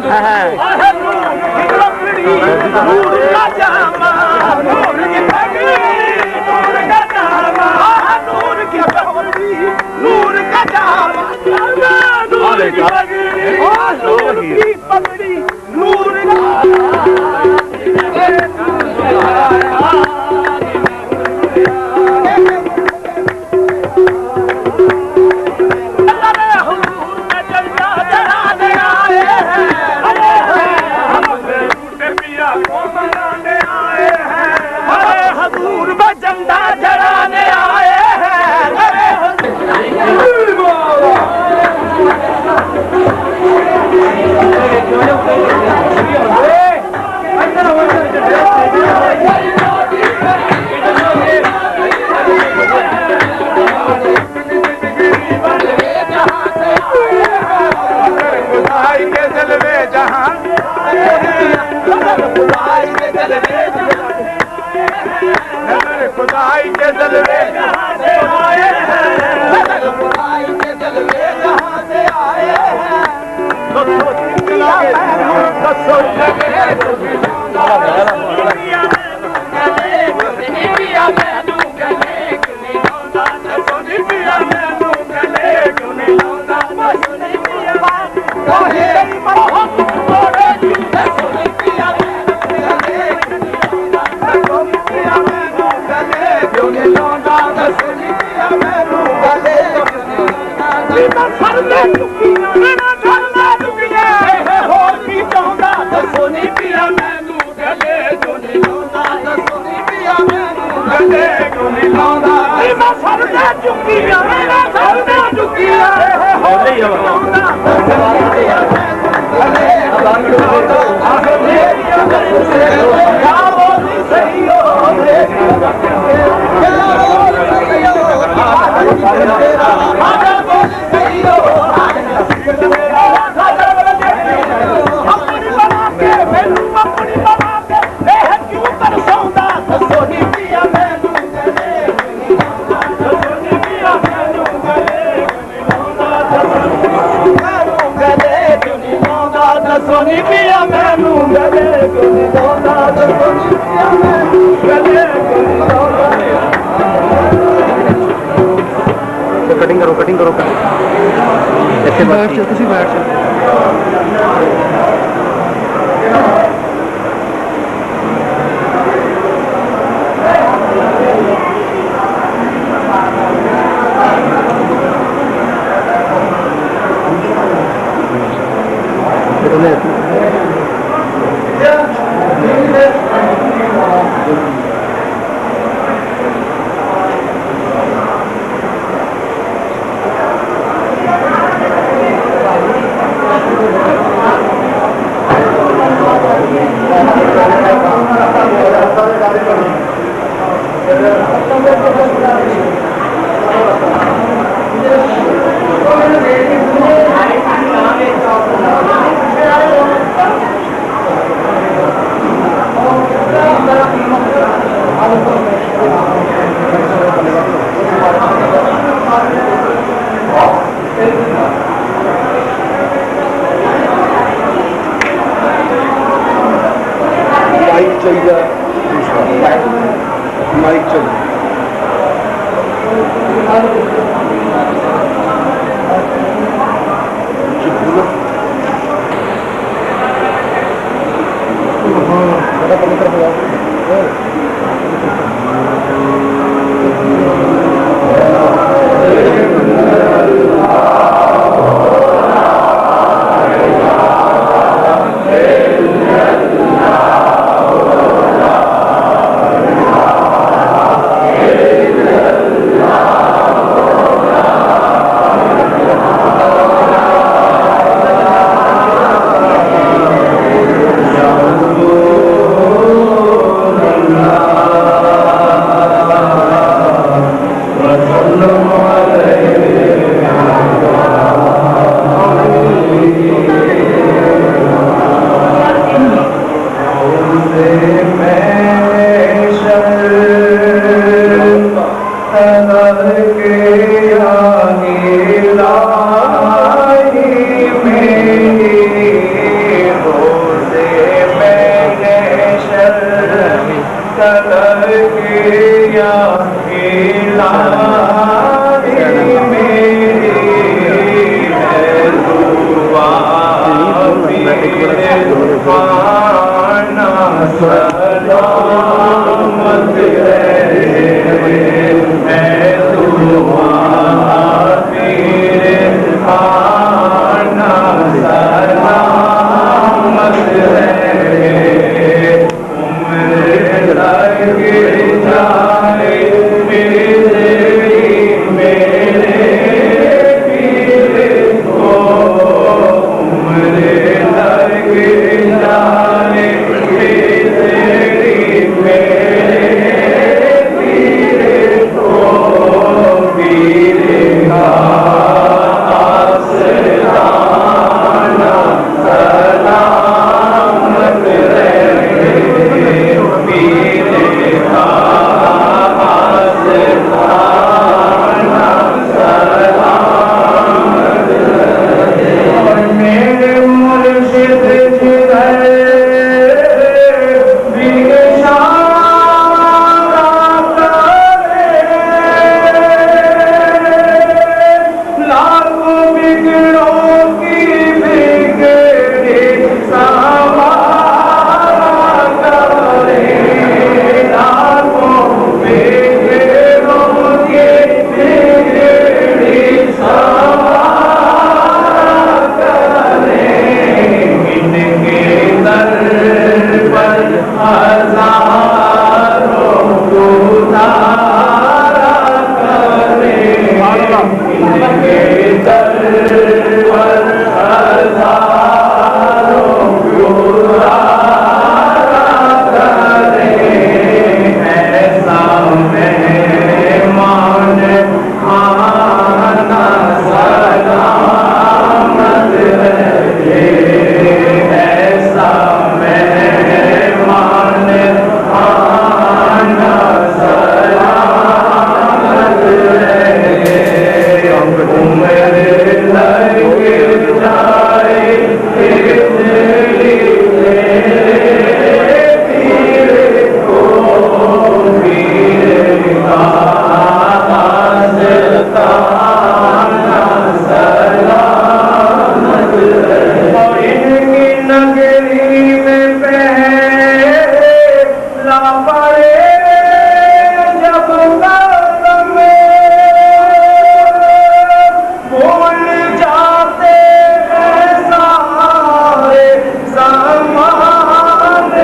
Hey! زمان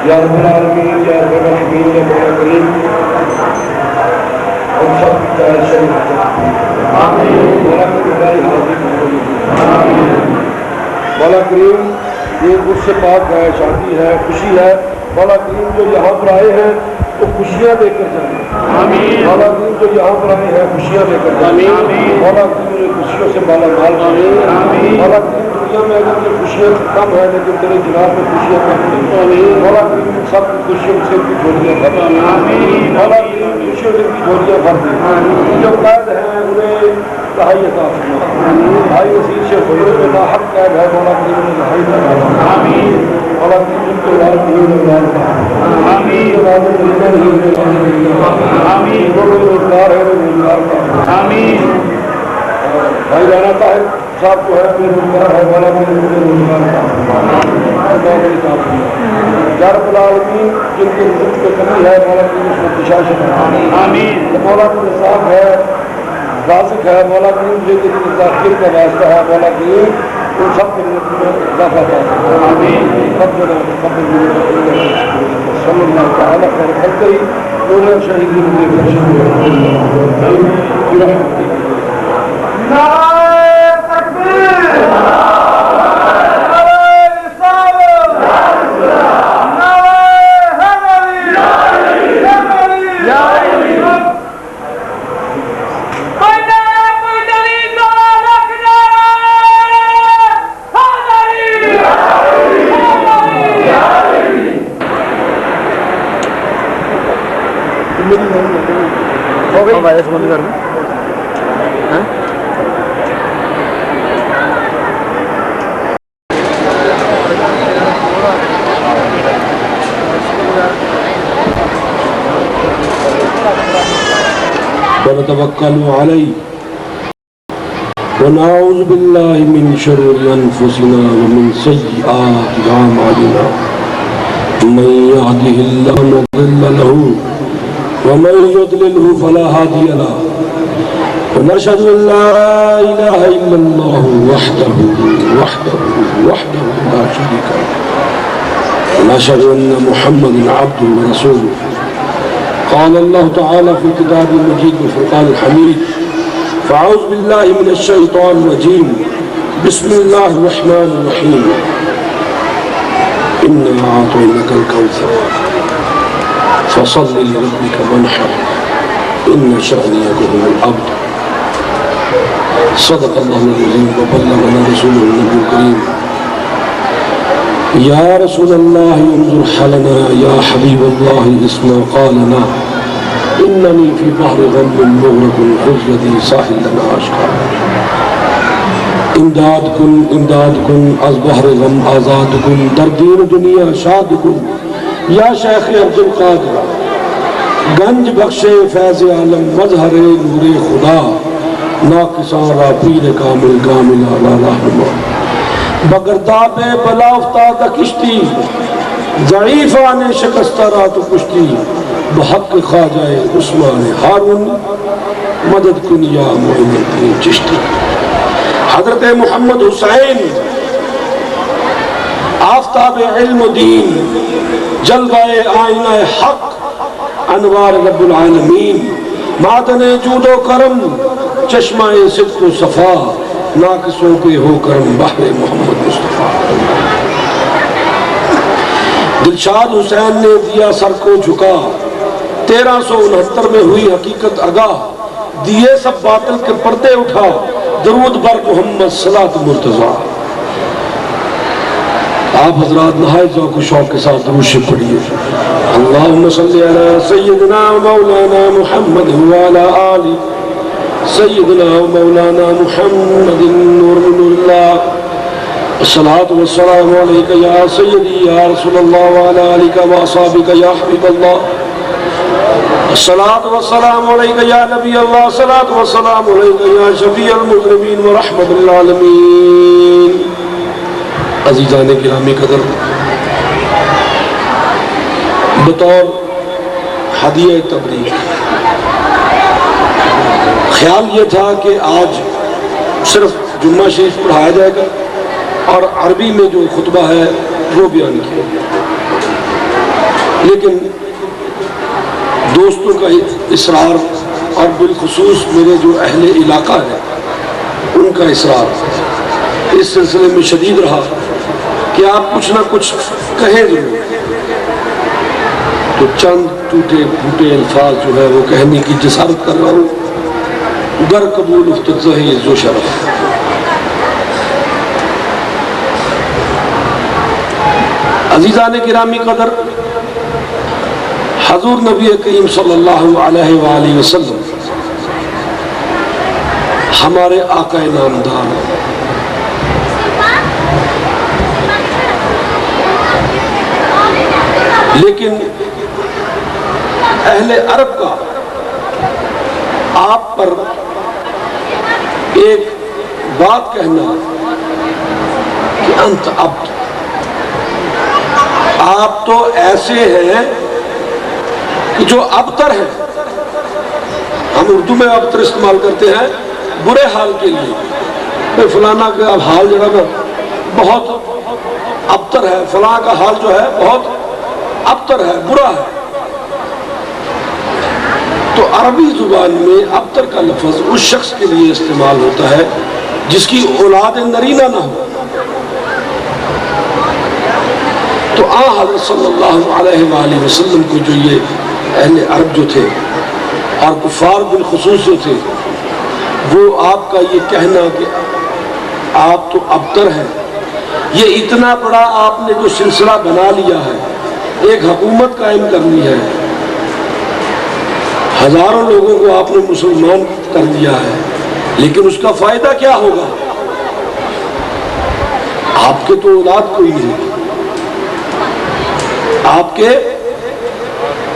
یا رب العالمین یا رب الرحمین یا مولا کریم ہم سب کی چاہے شریف مولا کریم مولا کریم یہ اس سے پاک ہے، شادی ہے، خوشی ہے. مولا کریم جو یہاں پر آئے ہیں وہ خوشیاں دے کر جائیں. مولا کریم جو یہاں پر آئے ہیں خوشیاں دے کر جائیں. مولا کریم خوشیوں سے مالا مال کریں. مولا کریم دنیا میں اگر یہ خوشیاں کم ہے لیکن تیرے جناب میں خوشیاں کم نہیں. مولا کریم سب کی خوشیوں سے کی جھولیاں بھر دیں. مولا کریم خوشیوں سے کی جھولیاں بھر دیں. جو قید ہیں انہیں رہائی عطا فرما. بھائی نصیر سے حضور میں لاحق قید ہے، مولا کریم نے رہائی عطا فرما. مولا کریم ان کے لال بھائی رانا صاحب جو ہے بے روزگار ہے، مولا یا رب العالمین جن کے رزق کی کمی ہے مولا کریم اس میں کشائش ہے. مولا کریم صاحب ہے، رازق ہے، مولا کریم جو تیری ذاکر کا واسطہ ہے، مولا کریم ان سب کے لیے اضافہ کرتا ہے. صلی اللہ تعالیٰ خیر خلقی دنیا شہیدی وائرس بند کر دیں. ونتوکل علیہ ونعوذ باللہ من شرور انفسنا ومن سیئات اعمالنا من یهده اللہ مضل له ومن يضلله فلا هادي له ونشهد ان لا اله الا الله وحده لا شريك له ونشهد ان محمدا عبده ورسوله. قال الله تعالى في الكتاب المجيد والفرقان الحميد فاعوذ بالله من الشيطان الرجيم بسم الله الرحمن الرحيم إنا أعطيناك الكوثر فصل لربك وانحر إن شأنك هو الأبتر. صدق الله العظيم وبلغنا رسوله النبي الكريم. يا رسول الله انظر حالنا، يا حبيب الله اسمع قالنا، إنني في بحر غم مغرق خذ يدي ساحلنا أشقى. امداد کن از بحر غم آزاد کن، در دین دنیا شاد کن یا شیخ عبدالقادر. گنج بخش فیض عالم مظہر نور خدا، ناقصاں را پیر کامل کامل آلہ رحمہ بگرداب بلا افتادہ کشتی ضعیفان شکستہ را تو کشتی بحق خواجہ عثمان ہارون مدد کن یا معین الدین چشتی. حضرت محمد حسین آفتاب علم و دین جلوہ آئینہ حق انوار رب العالمین معدن جود و کرم چشمہ صدق و صفا ناقصوں کے ہو کرم بحر محمد مصطفیٰ. دلشاد حسین نے دیا سر کو جھکا 1369 میں ہوئی حقیقت آگاہ دیے سب باطل کے پردے اٹھا درود بر محمد صلاۃ مرتضیٰ. آپ حضرات نہایت ذوق و شوق کے ساتھ درود شریف پڑھیے. اللہم صلی علی سیدنا مولانا محمد وعلی آل سیدنا مولانا محمد نور من اللہ. الصلاة والسلام علیک یا سیدی یا رسول اللہ وعلی آلک و اصحابک یا حبیب اللہ. الصلاة والسلام علیک یا نبی اللہ. الصلاة والسلام علیک یا شفیع المذنبین ورحمت العالمین. عزیزان گرامی قدر، بطور ہدیہ تبریک خیال یہ تھا کہ آج صرف جمعہ شریف پڑھایا جائے گا اور عربی میں جو خطبہ ہے وہ بیان کیا گیا، لیکن دوستوں کا اصرار اور بالخصوص میرے جو اہل علاقہ ہے ان کا اصرار اس سلسلے میں شدید رہا کہ آپ کچھ نہ کچھ کہیں ضرور. تو چند ٹوٹے پھوٹے الفاظ جو ہے وہ کہنے کی جسارت کر رہا ہوں. در قبول افتضاء عز و شرف. عزیزان گرامی قدر، حضور نبی کریم صلی اللہ علیہ وآلہ وسلم ہمارے آقا نامدار، لیکن اہل عرب کا آپ پر ایک بات کہنا کہ انت عبد، آپ تو ایسے ہیں کہ جو ابتر ہیں. ہم اردو میں ابتر استعمال کرتے ہیں برے حال کے لیے، فلانا کا حال جو ہے بہت ابتر ہے، فلاں کا حال جو ہے بہت ابتر ہے، برا ہے. تو عربی زبان میں ابتر کا لفظ اس شخص کے لیے استعمال ہوتا ہے جس کی اولاد نرینہ نہ ہو. تو حضرت صلی اللہ علیہ وآلہ وسلم کو جو یہ اہل عرب جو تھے اور کفار بالخصوص جو تھے، وہ آپ کا یہ کہنا کہ آپ تو ابتر ہیں، یہ اتنا بڑا آپ نے جو سلسلہ بنا لیا ہے، ایک حکومت قائم کرنی ہے، ہزاروں لوگوں کو آپ نے مسلمان کر دیا ہے، لیکن اس کا فائدہ کیا ہوگا؟ آپ کے تو اولاد کوئی نہیں، آپ کے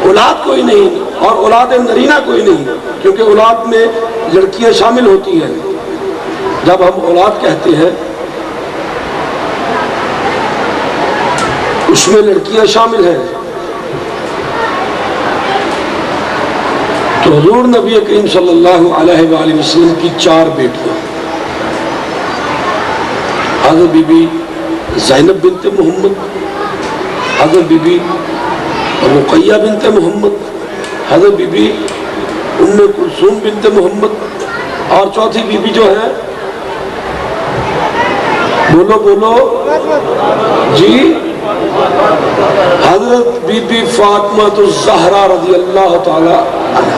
اولاد کوئی نہیں اور اولاد نرینہ کوئی نہیں، کیونکہ اولاد میں لڑکیاں شامل ہوتی ہیں. جب ہم اولاد کہتے ہیں اس میں لڑکیاں شامل ہیں. تو حضور نبی کریم صلی اللہ علیہ وآلہ وسلم کی 4 بیٹیاں، حضرت بی بی زینب بنت محمد، حضرت بی بی رقیہ بنت محمد، حضرت بی بی ام کلثوم بنت محمد، اور چوتھی بی بی جو ہے، بولو بولو جی، حضرت بی بی فاطمہ الزہرا رضی اللہ تعالی عنہ،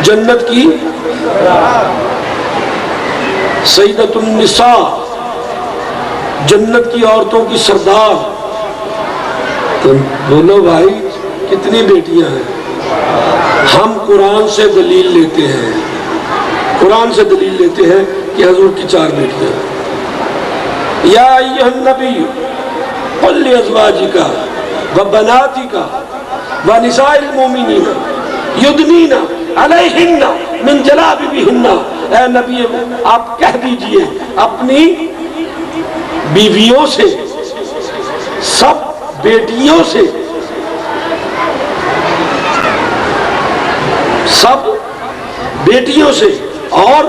جنت کی سیدۃ النساء، جنت کی عورتوں کی سردار. تو بولو بھائی کتنی بیٹیاں ہیں؟ ہم قرآن سے دلیل لیتے ہیں، قرآن سے دلیل لیتے ہیں کہ حضور کی 4 بیٹیاں ہیں. یا ایھا النبی قل لازواجک وبناتک ونساء المؤمنین یدنین علیہن من جلابیبہن اے نبی آپ کہہ دیجئے اپنی بیویوں سے، سب بیٹیوں سے، سب بیٹیوں سے اور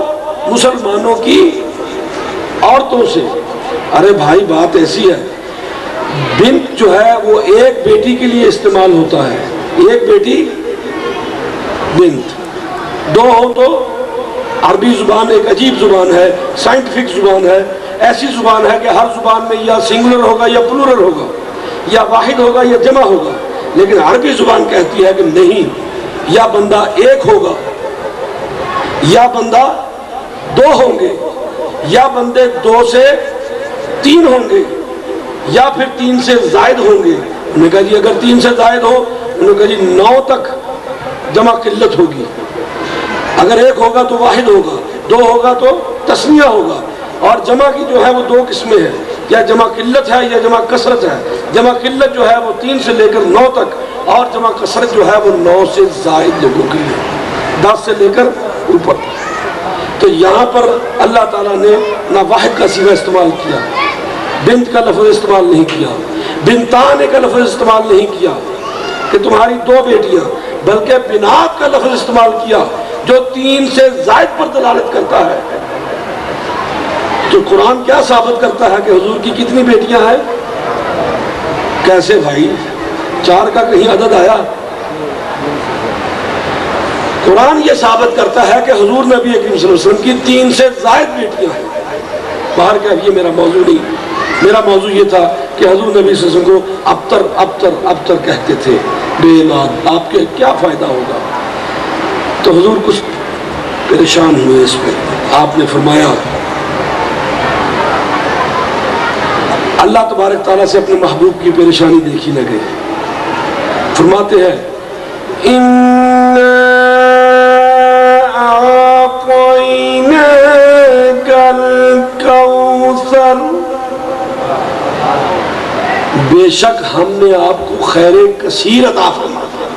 مسلمانوں کی عورتوں سے۔ ارے بھائی بات ایسی ہے، بنت جو ہے وہ ایک بیٹی کے لیے استعمال ہوتا ہے، ایک بیٹی بنت، دو ہو تو عربی زبان ایک عجیب زبان ہے، سائنٹیفک زبان ہے، ایسی زبان ہے کہ ہر زبان میں یا سنگولر ہوگا یا پلورل ہوگا، یا واحد ہوگا یا جمع ہوگا، لیکن عربی زبان کہتی ہے کہ نہیں، یا بندہ ایک ہوگا یا بندہ دو ہوں گے، یا بندے دو سے تین ہوں گے، یا پھر تین سے زائد ہوں گے۔ انہوں نے کہا جی اگر تین سے زائد ہو، انہوں نے کہا جی 9 تک جمع قلت ہوگی، اگر ایک ہوگا تو واحد ہوگا، دو ہوگا تو تسنیہ ہوگا، اور جمع کی جو ہے وہ 2 قسمیں ہیں، یا جمع قلت ہے یا جمع کثرت ہے۔ جمع قلت جو ہے وہ 3 سے لے کر 9 تک، اور جمع کثرت جو ہے وہ 9 سے زائد لوگوں کے لیے، 10 سے لے کر اوپر۔ تو یہاں پر اللہ تعالیٰ نے نہ واحد کا صیغہ استعمال کیا، بنت کا لفظ استعمال نہیں کیا، بنتان کا لفظ استعمال نہیں کیا کہ تمہاری 2 بیٹیاں، بلکہ بنات کا لفظ استعمال کیا جو 3 سے زائد پر دلالت کرتا ہے۔ تو قرآن کیا ثابت کرتا ہے کہ حضور کی کتنی بیٹیاں ہیں؟ کیسے بھائی، 4 کا کہیں عدد آیا؟ قرآن یہ ثابت کرتا ہے کہ حضور نبی اکرم صلی اللہ علیہ وسلم کی 3 سے زائد بیٹیاں ہیں۔ باہر کا یہ میرا موضوع نہیں، میرا موضوع یہ تھا کہ حضور نبی صلی اللہ علیہ وسلم کو ابتر ابتر ابتر کہتے تھے، بے اولاد، آپ کے کیا فائدہ ہوگا؟ تو حضور کچھ پریشان ہوئے اس پہ، آپ نے فرمایا، اللہ تبارک تعالیٰ سے اپنے محبوب کی پریشانی دیکھی نہ گئی، فرماتے ہیں بے شک ہم نے آپ کو خیر کثیر عطا فرما دیا۔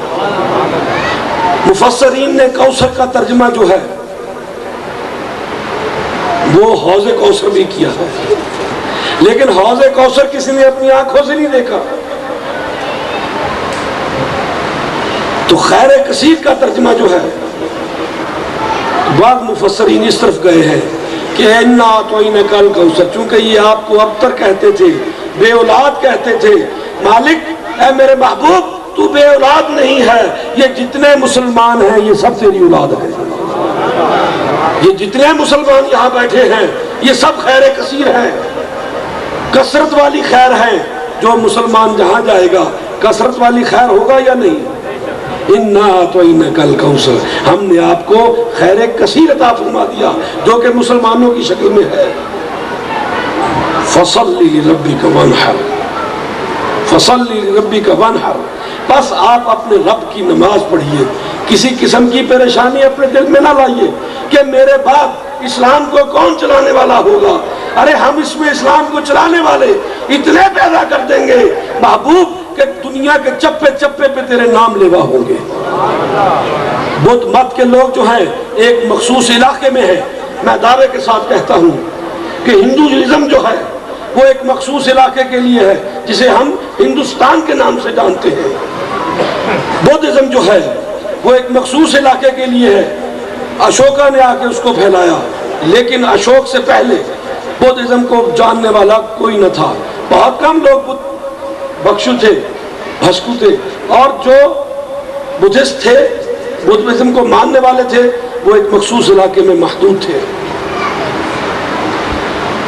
مفسرین نے کوثر کا ترجمہ جو ہے وہ حوض کوثر بھی کیا ہے، لیکن حوض کوثر کسی نے اپنی آنکھوں سے نہیں دیکھا، تو خیر کثیر کا ترجمہ جو ہے بعض مفسرین اس طرف گئے ہیں کہ اِنَّا أَعْطَيْنَاكَ الْكَوْثَرَ، چونکہ یہ آپ کو ابتر کہتے تھے، بے اولاد کہتے تھے، مالک اے میرے محبوب تو بے اولاد نہیں ہے، یہ جتنے مسلمان ہیں یہ سب تیری اولاد ہے، یہ جتنے مسلمان یہاں بیٹھے ہیں یہ سب خیر کثیر ہیں، کثرت والی خیر ہے۔ جو مسلمان جہاں جائے گا کثرت والی خیر ہوگا یا نہیں؟ اِنَّا أَعْطَيْنَاكَ الْكَوْثَرَ، ہم نے آپ کو خیر کثیر عطا فرما دیا جو کہ مسلمانوں کی شکل میں ہے۔ فَصَلِّ لِرَبِّكَ وَانْحَرْ، فَصَلِّ لِرَبِّكَ وَانْحَرْ، بس آپ اپنے رب کی نماز پڑھیے، کسی قسم کی پریشانی اپنے دل میں نہ لائیے کہ میرے بعد اسلام کو کون چلانے والا ہوگا۔ ارے ہم اس میں اسلام کو چلانے والے اتنے پیدا کر دیں گے محبوب کہ دنیا کے چپے چپے پہ تیرے نام لیوا ہوں گے۔ بدھ مت کے لوگ جو ہیں ایک مخصوص علاقے میں ہیں، میں دعوے کے ساتھ کہتا ہوں کہ ہندوازم جو ہے وہ ایک مخصوص علاقے کے لیے ہے جسے ہم ہندوستان کے نام سے جانتے ہیں، بدھزم جو ہے وہ ایک مخصوص علاقے کے لیے ہے، اشوکا نے آ کے اس کو پھیلایا، لیکن اشوک سے پہلے بدھزم کو جاننے والا کوئی نہ تھا، بہت کم لوگ بخشو تھے، بھسکو تھے، اور جو بدھسٹ تھے، بدھزم کو ماننے والے تھے، وہ ایک مخصوص علاقے میں محدود تھے۔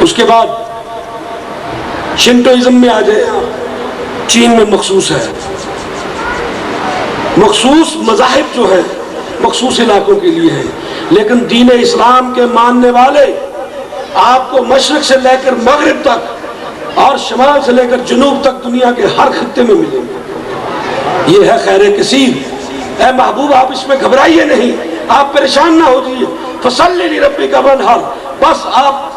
اس کے بعد شنٹوازم میں آ جائے، چین میں مخصوص ہے، مخصوص مذاہب جو ہیں مخصوص علاقوں کے لیے ہیں، لیکن دین اسلام کے ماننے والے آپ کو مشرق سے لے کر مغرب تک اور شمال سے لے کر جنوب تک دنیا کے ہر خطے میں ملیں گے۔ یہ ہے خیر کثیر۔ اے محبوب آپ اس میں گھبرائیے نہیں، آپ پریشان نہ ہو جائیے۔ فصلی لربک وانحر، بس آپ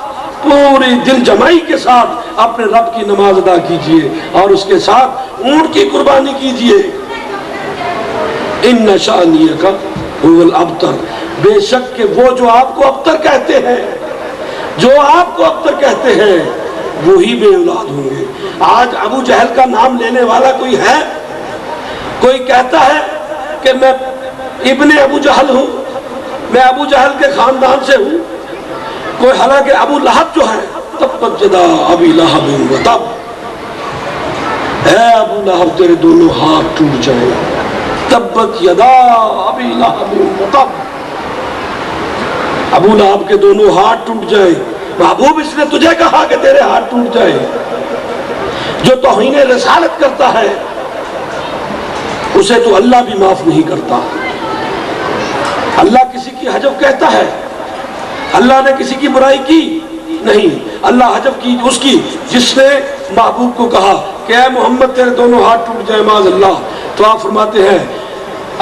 پوری دل جمعی کے ساتھ اپنے رب کی نماز ادا کیجئے اور اس کے ساتھ اونٹ کی قربانی کیجئے۔ ان شانئک هو الابتر، بے شک کہ وہ جو آپ کو ابتر کہتے ہیں، جو آپ کو ابتر کہتے ہیں وہی بے اولاد ہوں گے۔ آج ابو جہل کا نام لینے والا کوئی ہے؟ کوئی کہتا ہے کہ میں ابن ابو جہل ہوں، میں ابو جہل کے خاندان سے ہوں؟ کوئی، حالانکہ ابو لہب جو ہے تبت یدا ابی لہب وتب، اے ابو لہب تیرے دونوں ہاتھ ٹوٹ جائیں، تبت یدا ابی لہب وتب، ابو لہب کے دونوں ہاتھ ٹوٹ جائیں۔ محبوب اس نے تجھے کہا کہ تیرے ہاتھ ٹوٹ جائے۔ جو توہین رسالت کرتا ہے اسے تو اللہ بھی معاف نہیں کرتا۔ اللہ کسی کی حجب کہتا ہے؟ اللہ نے کسی کی برائی کی نہیں، اللہ حجب کی اس کی جس نے محبوب کو کہا کہ اے محمد تیرے دونوں ہاتھ ٹوٹ جائے معاذ اللہ، تو آپ فرماتے ہیں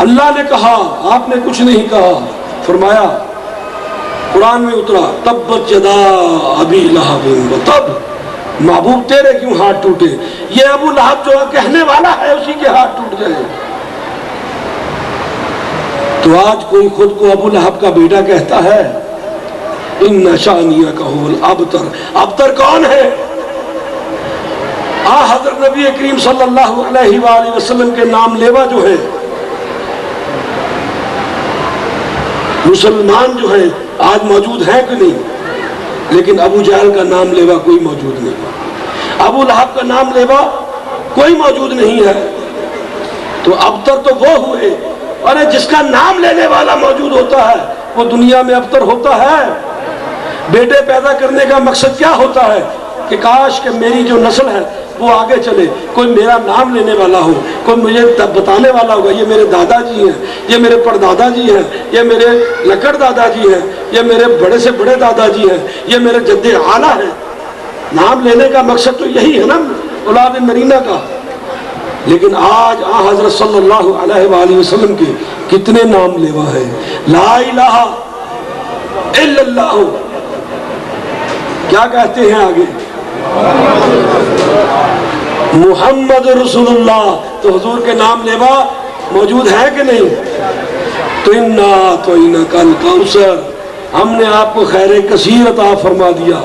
اللہ نے کہا، آپ نے کچھ نہیں کہا۔ فرمایا قرآن میں اترا تبت یدا ابی لہب وتب، محبوب تیرے کیوں ہاتھ ٹوٹے؟ یہ ابو لہب جو کہنے والا ہے اسی کے ہاتھ ٹوٹ جائے۔ تو آج کوئی خود کو ابو لہب کا بیٹا کہتا ہے، ان شانیک هو الابتر۔ ابتر کون ہے؟ حضرت نبی کریم صلی اللہ علیہ وآلہ وسلم کے نام لیوا جو ہے، مسلمان جو ہے آج موجود ہیں کہ نہیں؟ لیکن ابو جہل کا نام لیوا کوئی موجود نہیں، ابو لہب کا نام لیوا کوئی موجود نہیں ہے۔ تو ابتر تو وہ ہوئے، اور جس کا نام لینے والا موجود ہوتا ہے وہ دنیا میں ابتر ہوتا ہے۔ بیٹے پیدا کرنے کا مقصد کیا ہوتا ہے؟ کہ کاش کہ میری جو نسل ہے وہ آگے چلے، کوئی میرا نام لینے والا ہو، کوئی مجھے بتانے والا ہوگا یہ میرے دادا جی ہیں، یہ میرے پردادا جی ہیں، یہ میرے لکڑ دادا جی ہیں، یہ میرے بڑے سے بڑے دادا جی ہیں، یہ میرے جد اعلیٰ ہیں۔ نام لینے کا مقصد تو یہی ہے نا اولاد نرینہ کا۔ لیکن آج حضرت صلی اللہ علیہ وآلہ وسلم کے کتنے نام لیوا ہے؟ لا الہ الا اللہ، کیا کہتے ہیں آگے؟ محمد رسول اللہ۔ تو حضور کے نام لیوا موجود ہے کہ نہیں؟ تو انا اعطیناک الکوثر، ہم نے آپ کو خیر کثیر عطا فرما دیا،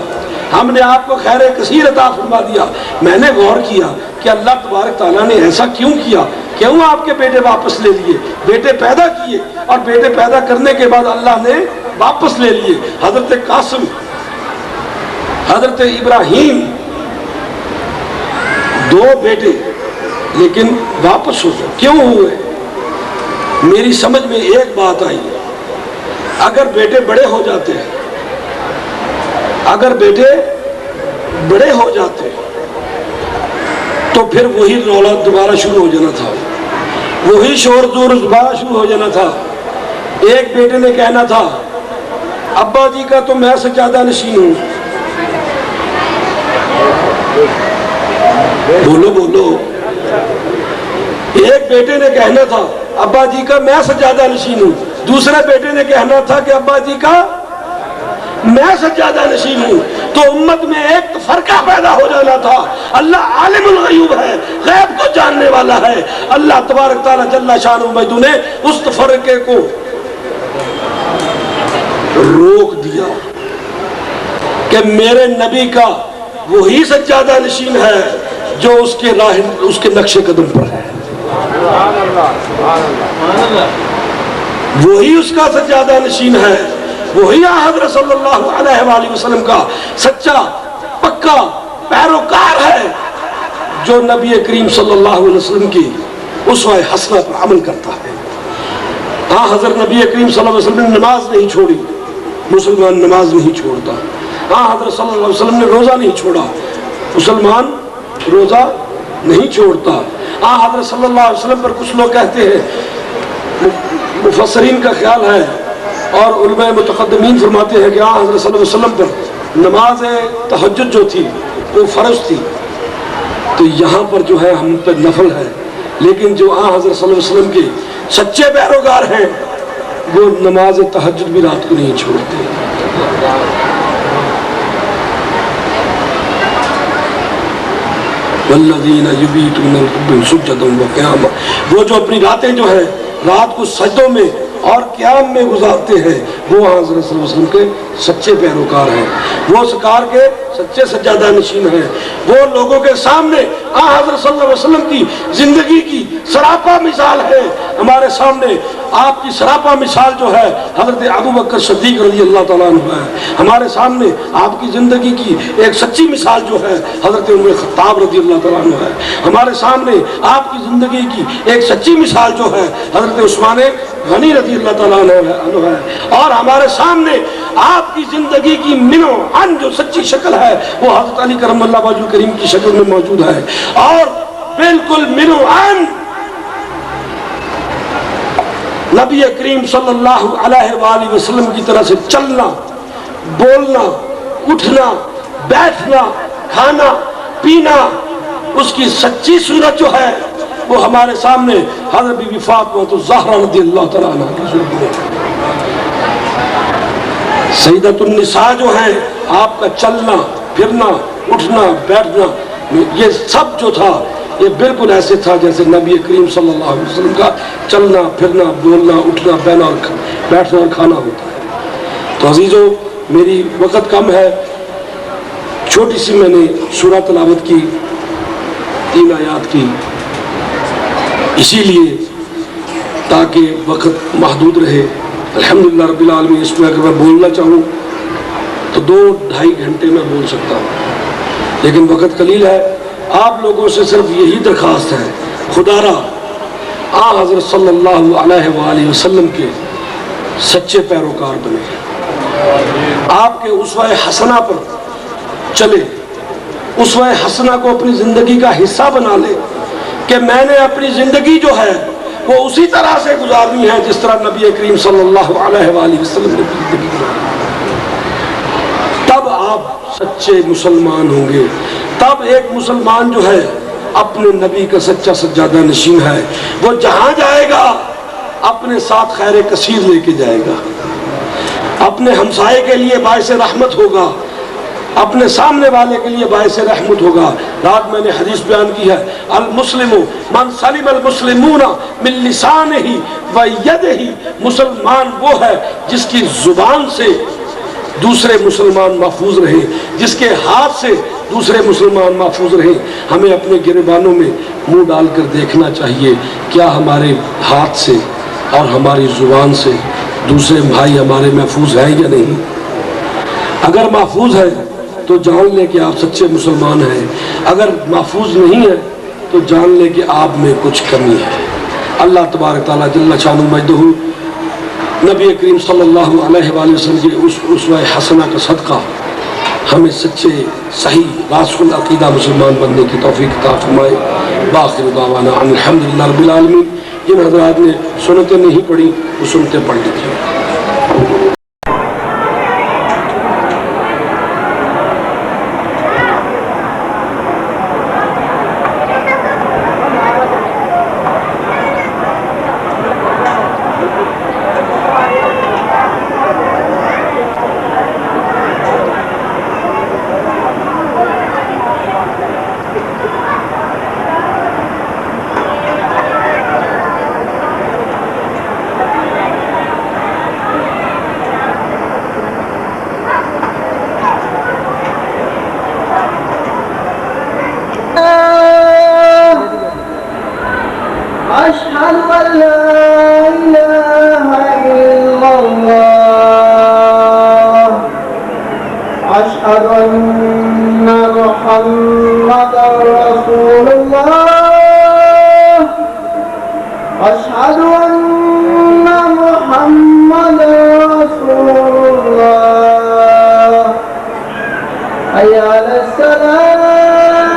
ہم نے آپ کو خیر کثیر عطا فرما دیا۔ میں نے غور کیا کہ اللہ تبارک تعالیٰ نے ایسا کیوں کیا؟ کیوں آپ کے بیٹے واپس لے لیے؟ بیٹے پیدا کیے اور بیٹے پیدا کرنے کے بعد اللہ نے واپس لے لیے۔ حضرت قاسم، حضرت ابراہیم، دو بیٹے لیکن واپس ہو گئے، کیوں ہوئے؟ میری سمجھ میں ایک بات آئی، اگر بیٹے بڑے ہو جاتے ہیں، اگر بیٹے بڑے ہو جاتے تو پھر وہی رولا دوبارہ شروع ہو جانا تھا، وہی شور دوبارہ شروع ہو جانا تھا۔ ایک بیٹے نے کہنا تھا ابا جی کا تو میں سجادہ نشین ہوں، بولو بولو، ایک بیٹے نے کہنا تھا ابا جی کا میں سجادہ نشین ہوں، دوسرے بیٹے نے کہنا تھا کہ ابا جی کا میں سجادہ نشین ہوں، تو امت میں ایک فرقہ پیدا ہو جانا تھا۔ اللہ عالم الغیوب ہے، غیب کو جاننے والا ہے۔ اللہ تبارک تعالیٰ جل شانہ مجدہ نے اس فرقے کو روک دیا کہ میرے نبی کا وہی سجادہ نشین ہے جو اس کے نقش قدم پر ہے، وہی اس کا سجادہ نشین ہے، وہی حضرت صلی اللہ علیہ وآلہ وسلم کا سچا پکا پیروکار ہے جو نبی کریم صلی اللہ علیہ وسلم کی اسوہ حسنہ پر عمل کرتا ہے۔ حضرت نبی کریم صلی اللہ علیہ وسلم نے نماز نہیں چھوڑی، مسلمان نماز نہیں چھوڑتا۔ حضرت صلی اللہ علیہ وسلم نے روزہ نہیں چھوڑا، مسلمان روزہ نہیں چھوڑتا۔ حضرت صلی اللہ علیہ وسلم پر کچھ لوگ کہتے ہیں، مفسرین کا خیال ہے اور علماء متقدمین فرماتے ہیں کہ حضرت صلی اللہ علیہ وسلم پر نماز تہجد جو تھی وہ فرض تھی، تو یہاں پر جو ہے ہم پر نفل ہے، لیکن جو حضرت صلی اللہ علیہ وسلم کے سچے پیروکار ہیں وہ نماز تہجد بھی رات کو نہیں چھوڑتے۔ والذین یبیتون ربهم سجدا وقیاما، وہ جو اپنی راتیں جو ہے رات کو سجدوں میں اور قیام میں گزارتے ہیں وہ حضرت صلی اللہ علیہ وسلم کے سچے پیروکار ہیں، وہ سرکار کے سچے سجادہ نشین ہیں، وہ لوگوں کے سامنے حضرت صلی اللہ علیہ وسلم کی زندگی کی سراپا مثال ہے۔ ہمارے سامنے آپ کی سراپا مثال جو ہے حضرت ابوبکر صدیق رضی اللہ تعالیٰ عنہ ہے، ہمارے سامنے آپ کی زندگی کی ایک سچی مثال جو ہے حضرت عمر خطاب رضی اللہ تعالیٰ عنہ ہے، ہمارے سامنے آپ کی زندگی کی ایک سچی مثال جو ہے حضرت عثمان غنی رضی اللہ تعالیٰ عنہ ہے، اور ہمارے سامنے آپ کی زندگی کی منو ان جو سچی شکل ہے وہ حضرت علی کرم اللہ وجہ کریم کی شکل میں موجود ہے، اور بالکل منو ان نبی کریم صلی اللہ علیہ وآلہ وسلم کی طرح سے چلنا، بولنا، اٹھنا، بیٹھنا، کھانا، پینا، اس کی سچی صورت جو ہے وہ ہمارے سامنے حضرت بی بی فاطمہ الزہرا رضی اللہ تعالیٰ عنہ کی صورت میں سیدۃ النساء جو ہے، آپ کا چلنا، پھرنا، اٹھنا، بیٹھنا، یہ سب جو تھا یہ بالکل ایسے تھا جیسے نبی کریم صلی اللہ علیہ وسلم کا چلنا، پھرنا، بولنا، اٹھنا، بیٹھنا اور کھانا ہوتا ہے۔ تو عزیزو، میری وقت کم ہے، چھوٹی سی میں نے سورہ تلاوت کی، 3 آیات کی، اسی لیے تاکہ وقت محدود رہے۔ الحمدللہ رب العالمین، اس میں اگر میں بولنا چاہوں تو 2-2.5 گھنٹے میں بول سکتا ہوں، لیکن وقت قلیل ہے۔ آپ لوگوں سے صرف یہی درخواست ہے، خدا را حضرت صلی اللہ علیہ وآلہ وسلم کے سچے پیروکار بنے، آپ کے اسوہ حسنہ پر چلے، اسوہ حسنہ کو اپنی زندگی کا حصہ بنا لے کہ میں نے اپنی زندگی جو ہے وہ اسی طرح سے گزارنی ہے جس طرح نبی کریم صلی اللہ علیہ وآلہ وسلم نے زندگی گزاری۔ تب آپ سچے مسلمان ہوں گے، تب ایک مسلمان جو ہے اپنے نبی کا سچا سجادہ نشین ہے، وہ جہاں جائے گا اپنے ساتھ خیر کثیر لے کے جائے گا، اپنے ہمسائے کے لیے باعث رحمت ہوگا، اپنے سامنے والے کے لیے باعث رحمت ہوگا۔ رات میں نے حدیث بیان کی ہے، المسلم من سلم المسلمون من لسانہ و یدہ، مسلمان وہ ہے جس کی زبان سے دوسرے مسلمان محفوظ رہے، جس کے ہاتھ سے دوسرے مسلمان محفوظ رہے۔ ہمیں اپنے گریبانوں میں منہ ڈال کر دیکھنا چاہیے، کیا ہمارے ہاتھ سے اور ہماری زبان سے دوسرے بھائی ہمارے محفوظ ہیں یا نہیں؟ اگر محفوظ ہے تو جان لے کہ آپ سچے مسلمان ہیں، اگر محفوظ نہیں ہے تو جان لے کہ آپ میں کچھ کمی ہے۔ اللہ تبارک تعالیٰ جل شانہ مجدہ نبی کریم صلی اللہ علیہ وآلہ وسلم کی اس اسوہ حسنہ کا صدقہ ہمیں سچے صحیح راسخ العقیدہ مسلمان بننے کی توفیق عطا فرمائے۔ باخر دعوانا ان الحمدللہ رب العالمین۔ جن حضرات نے سنتیں نہیں پڑھی وہ سنتیں پڑھ لیجیے۔ أشهد أن لا إله إلا الله أشهد أن محمدا رسول الله أشهد أن محمدا رسول الله حي على الصلاة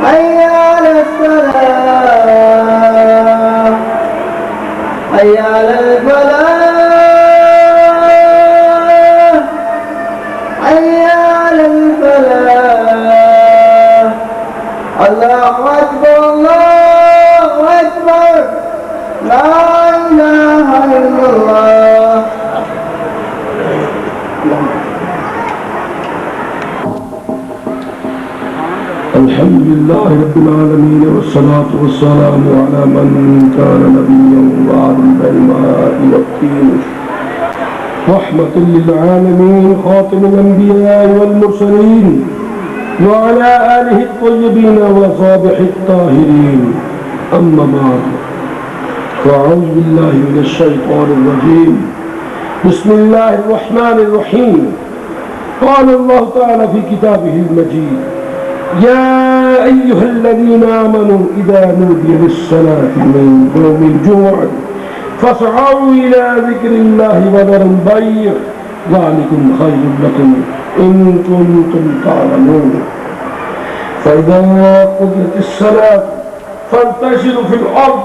حي على الصلاة حي على الفلاح حي على الفلاح الله أكبر الله أكبر لا إله إلا الله الحمد لله رب العالمين والصلاة والسلام على من كان نبيا وعلى الماء والطين رحمة للعالمين خاتم الأنبياء والمرسلين وعلى آله الطيبين وصابح الطاهرين أما بعد فأعوذ بالله من الشيطان الرجيم بسم الله الرحمن الرحيم قال الله تعالى في كتابه المجيد يا أيها الذين آمنوا إذا نودي للصلاة من يوم الجمعة فاسعوا إلى ذكر الله وذروا البيع ذلكم خير لكم إن كنتم تعلمون فإذا قضيت الصلاة فانتشروا في الأرض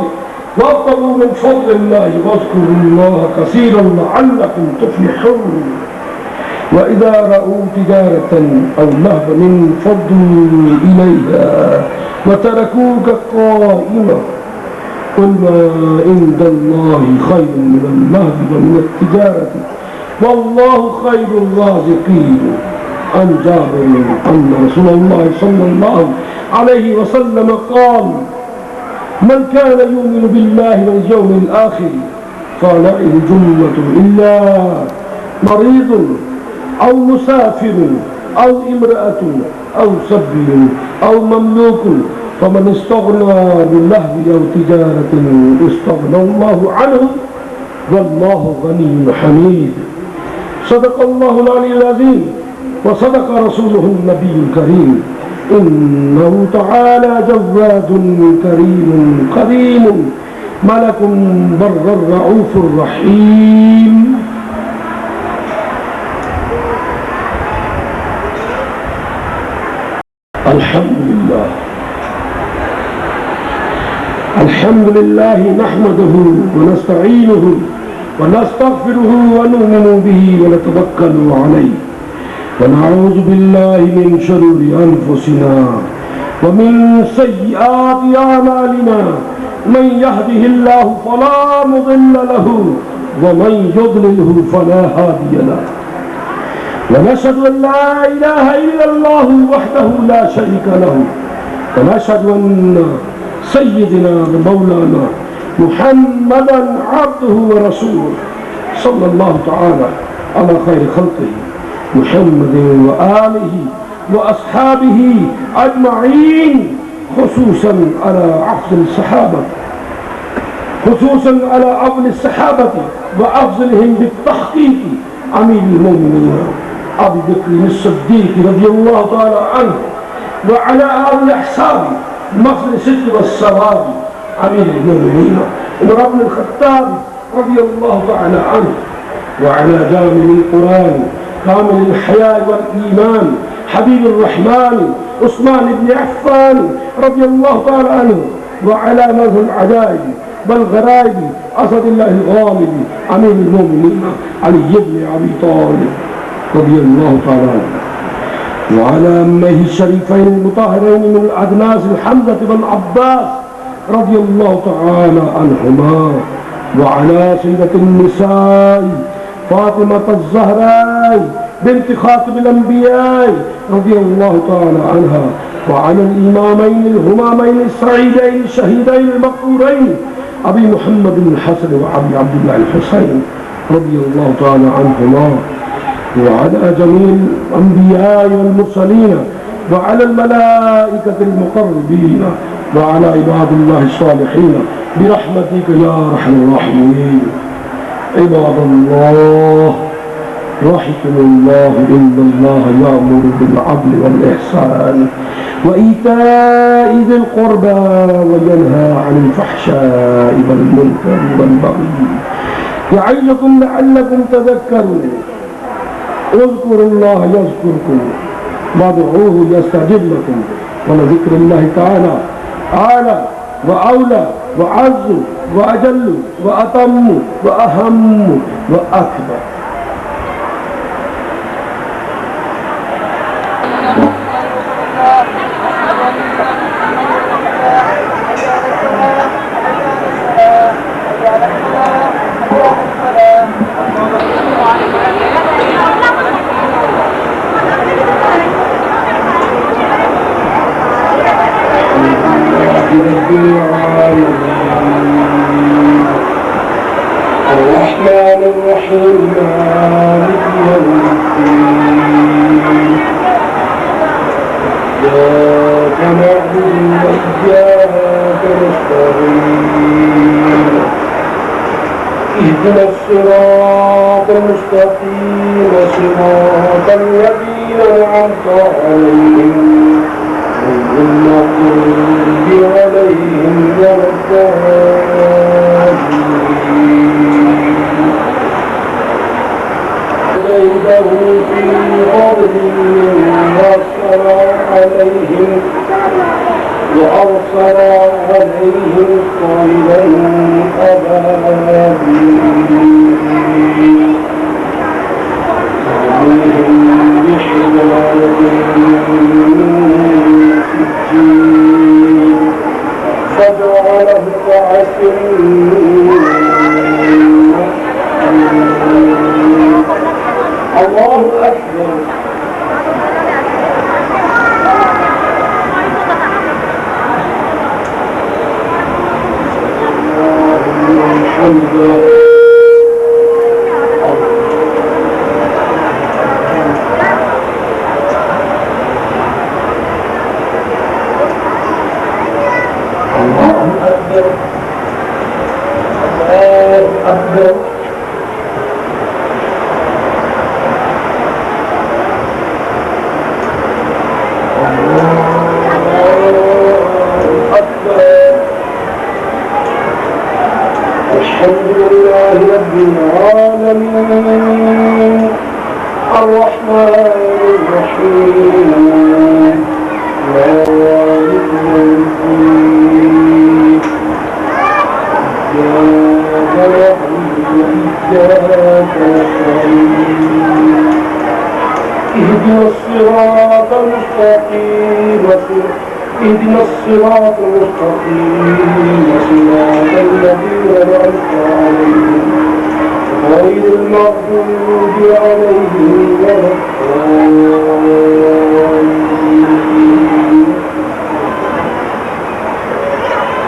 وابتغوا من فضل الله واذكروا الله كثيرا لعلكم تفلحون وإذا رأوا تجارة أو لهوا انفضوا إليها وتركوك قائما قل ما عند الله خير من اللهو ومن التجارة والله خير الرازقين عن جابر أن رسول الله صلى الله عليه وسلم قال من كان يؤمن بالله واليوم الآخر فعليه جملة إلا مريض أو مسافر أو امرأة أو سبي أو مملوك فمن استغنى باللهو أو تجارة استغنى الله عنه والله غني حميد صدق الله العلي العظيم وصدق رسوله النبي الكريم إنه تعالى جواد كريم قديم ملك بر رؤوف رحيم الحمد لله نحمده ونستعينه ونستغفره ونؤمن به ونتوكل عليه ونعوذ بالله من شرور أنفسنا ومن سيئات أعمالنا من يهده الله فلا مضل له ومن يضلله فلا هادي له ونشهد أن لا إله إلا الله وحده لا شريك له ونشهد أن سيدنا ومولانا محمدا عبده ورسوله صلى الله تعالى على خير خلقه محمد وآله وأصحابه أجمعين خصوصا على أفضل الصحابة وأفضلهم بالتحقيق أمير المؤمنين أبي بكر الصديق رضي الله تعالى عنه وعلى آل الأحساب مصر الصدق والصواب أمير المؤمنين عمر بن الخطاب رضي الله تعالى عنه وعلى جامع القرآن كامل الحياء والإيمان حبيب الرحمن عثمان بن عفان رضي الله تعالى عنه وعلى مظهر العجائب والغرائب أسد الله الغالب أمير المؤمنين علي بن أبي طالب رضي الله تعالى عنه وعلى أمه الشريفين المطهرين من الأدناس الحمزة والعباس رضي الله تعالى عنهما وعلى سيدة النساء فاطمة الزهراء بنت خاتم الأنبياء رضي الله تعالى عنها وعلى الإمامين الهمامين السعيدين الشهيدين المغفورين أبي محمد بن الحسن وأبي عبد الله الحسين رضي الله تعالى عنهما وعلى جميع الأنبياء والمرسلين وعلى الملائكة المقربين وعلى عباد الله الصالحين برحمتك يا أرحم الراحمين عباد الله رحمكم الله إن الله يأمر بالعدل والإحسان وإيتاء ذي القربى وينهى عن الفحشاء والمنكر والبغي يعظكم لعلكم تذكرون اذكروا الله يذكركم وادعوه يستجب لكم ولذكر الله تعالى أعلى وأولى وأعز وأجل وأتم وأهم وأكبر. المستقيم صراط الذين أنعمت عليهم غير المغضوب عليهم ولا الضالين عنده في فضل وأرسل عليهم طيرا أبابيل ترميهم بحجارة من سجيل فجعلهم كعسل الله أكبر. الحمد الله أكبر. الله أكبر. الحمد لله رب العالمين الرحمن الرحيم مالك يوم الدين إياك نعبد وإياك نستعين اهدنا الصراط المستقيم اهدنا الصراط المستقيم صراط الذين أنعمت عليهم غير المغضوب عليهم ولا الضالين.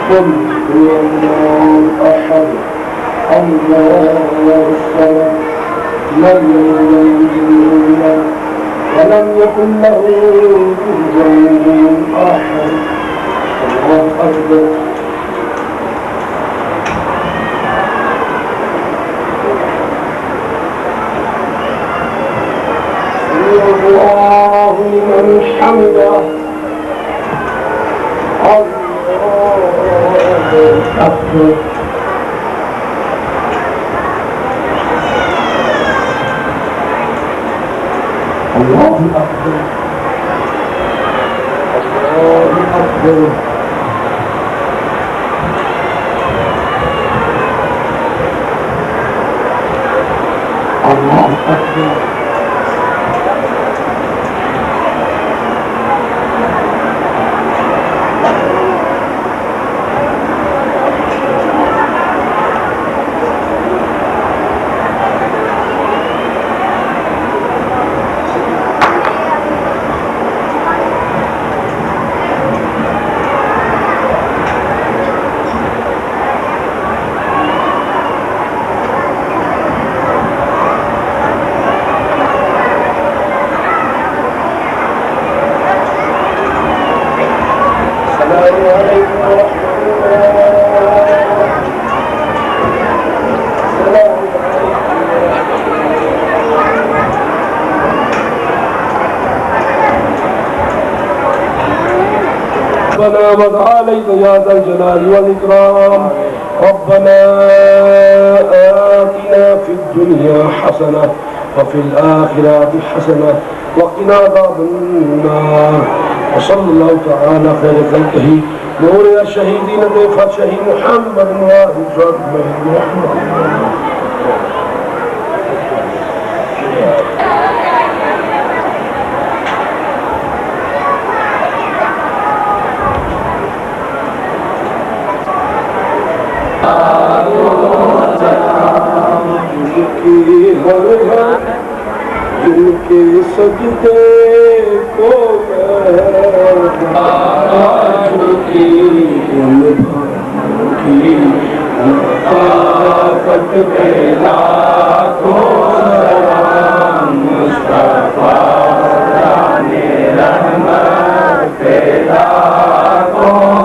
قل هو الله أحد الله الصمد لم يلد ولم يكن له كفوا أحد. الله أكبر. الله لمن حمده. الله أكبر. الله أكبر. الله أكبر. الله أكبر. ربنا وضع عليك يا ذا الجلال والإكرام. ربنا آتنا في الدنيا حسنة وفي الآخرة حسنة وقنا عذاب النار. وصلى الله تعالى خير خلقه نور الشهيدين بفضل شهيد محمد وآله محمد. جن کے سجدے کو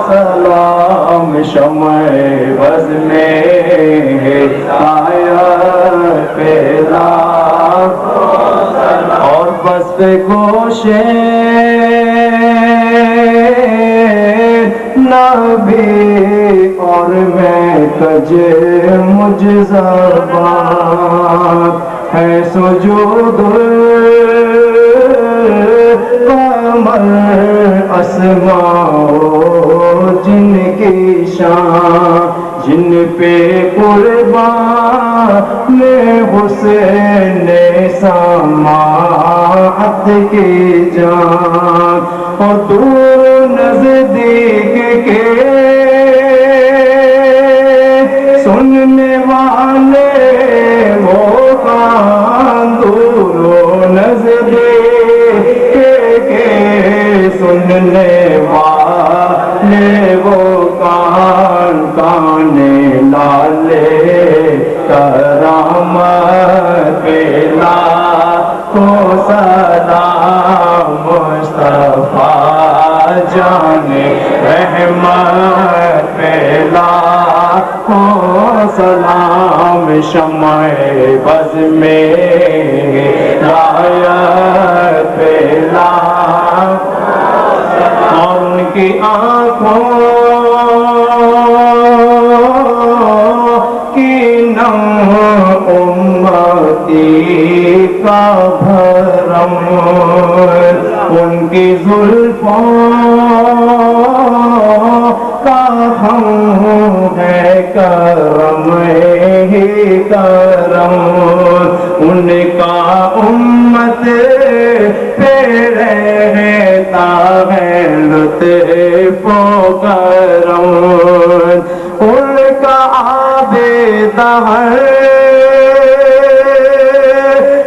سلام شمع بز میں آیا پیدا مست گوشے نبی اور میں کج مجھ زبان ہے سجود قمر اسماء جن کی شان جن پہ قربان حسین سماعت کی جان اور دور نزدیک کے سننے والے وہ کان دور نزدیک کے سننے والے وہ کان کان لالے کرامت پہ لاکھوں سلام مصطفیٰ جان رحمت پہ لاکھوں سلام شمع بز میں رایت پہ لاکھوں اور ان کی آنکھوں کی نم امتی کا بھرم ان کی زلفوں کا ہم ہے کرم ہی کرم ان کا امت پہ رہتا ہے لطف و کرم ان کا عابد ہے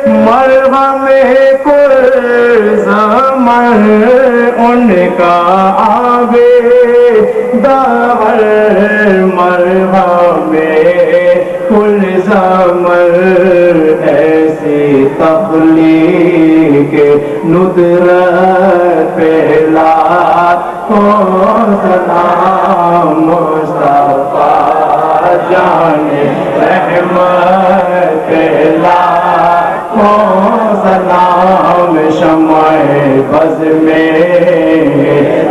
مرہم کل زمن ان کا عابد ہے مرہم کل زمن ایسی تخلیق ندرت پہ لاکھوں سلام مصطفیٰ جان رحمت پہ لاکھوں سلام شمع بز میں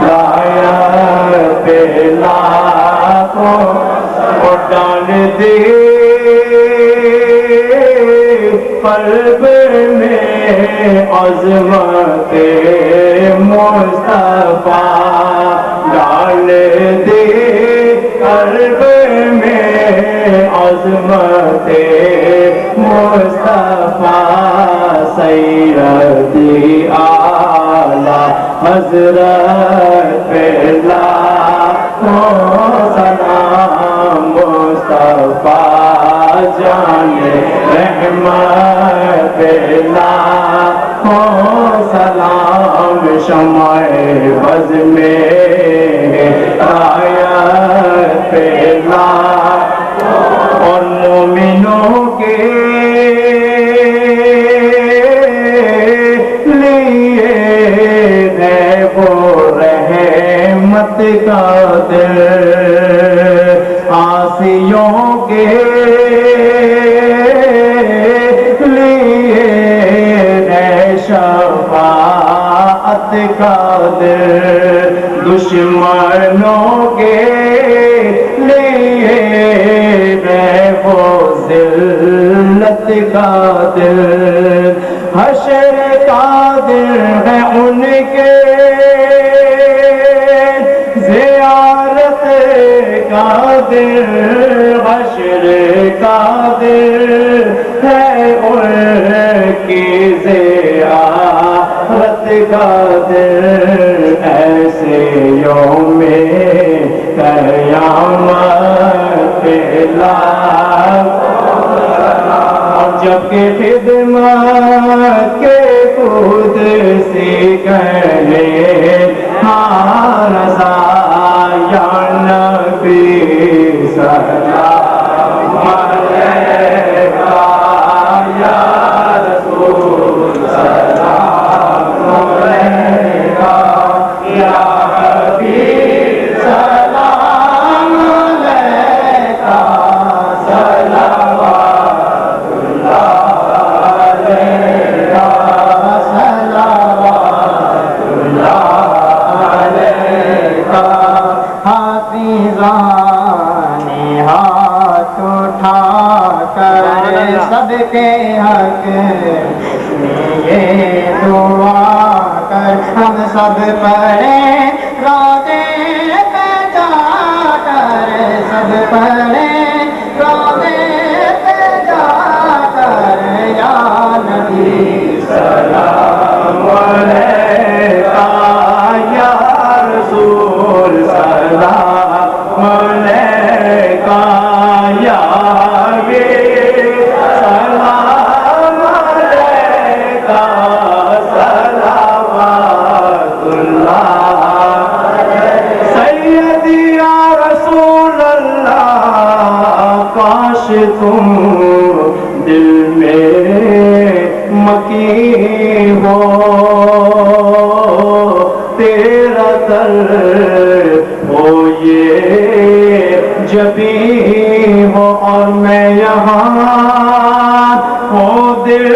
رایت پہ لاکھوں ڈال دے قلب میں عظمت مصطفیٰ ڈال دے قلب میں عظمت مصطفیٰ سیدی اعلیٰ حضرت پہ لاکھوں سلام مصطفیٰ جان رحمت پہ لاکھوں سلام شمع بز میں رایت پہ لاکھوں اور مومنوں کے لیے ہے وہ رحمت کا دل عاصیوں کے لیے ہے شفاعت کا دل دشمنوں کے لیے ہے وہ ذلت کا دل حشر کا دل ہے ان کے زیارت کا دل حشر کا دل ہے ان کی زیارت کا دل ایسے یوم قیامت پہ لاکھوں سلام جب کہ خدمت کے خود سے کہے ہاں رضا یا نبی سلام علیکہ یا رسول سلام علیکہ یا حبیب سلام علیکہ صلوات اللہ علیکہ سلام تک یہ دعا کر ہم سب پڑھیں روضے پہ جا کر سب پڑھیں روضے پہ جا کر یا نبی سلام علیکہ یا رسول سلام علیکہ یا تم دل میں مکی ہو تیرا در ہو یہ جبی ہو اور میں یہاں ہوں دل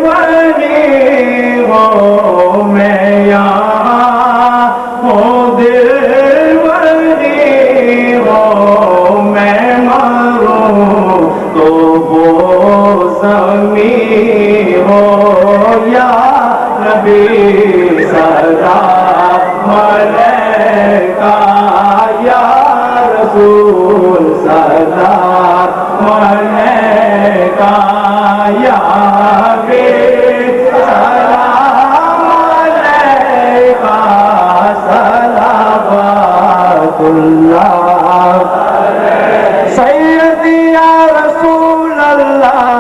بنی ہو میں یہاں ہوں دل بنی ہو میں تو وہ زمین ہو یا نبی سلام علیکہ یا رسول سلام علیکہ یا حبیب سلام علیکہ صلوات اللہ سیدی یا رسول اللہ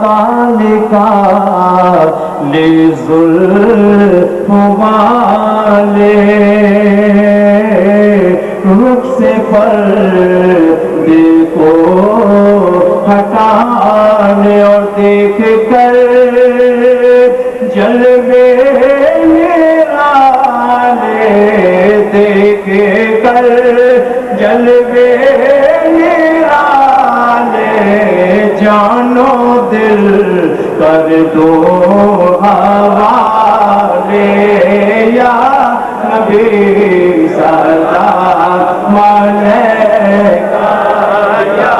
تالکا لی ظلف والے رخ سے پردے کو ہٹانے اور دیکھ کر جلوے نرانے دیکھ کر جلوے جانو دل کر دو حوالے یا نبی سلام علیکہ یا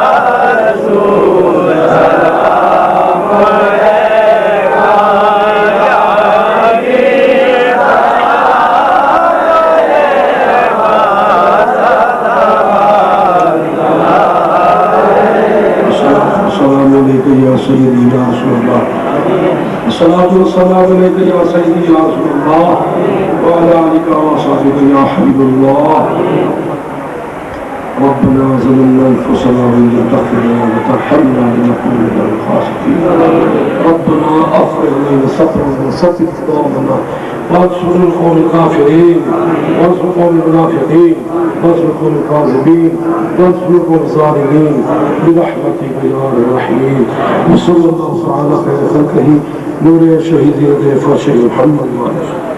رسول سلام علیکہ یا حبیب السلام علیکم یا سیدی یا رسول اللہ الصلاة والسلام علیکم یا سیدی یا رسول اللہ وعلى آلك وصحبك يا حبيب الله ربنا ظلمنا أنفسنا وإن لم تغفر لنا وترحمنا لنكن من الخاسرين ربنا أفرغ علينا صبرا وثبت أقدامنا وانصر القوم الكافرين وانصر القوم المنافقين وانصر القوم الكاذبين وانصر القوم الظالمين برحمتك يا أرحم الراحمين وصلى الله على خير خلقه نور شهيد يديه فرشه محمد وعلى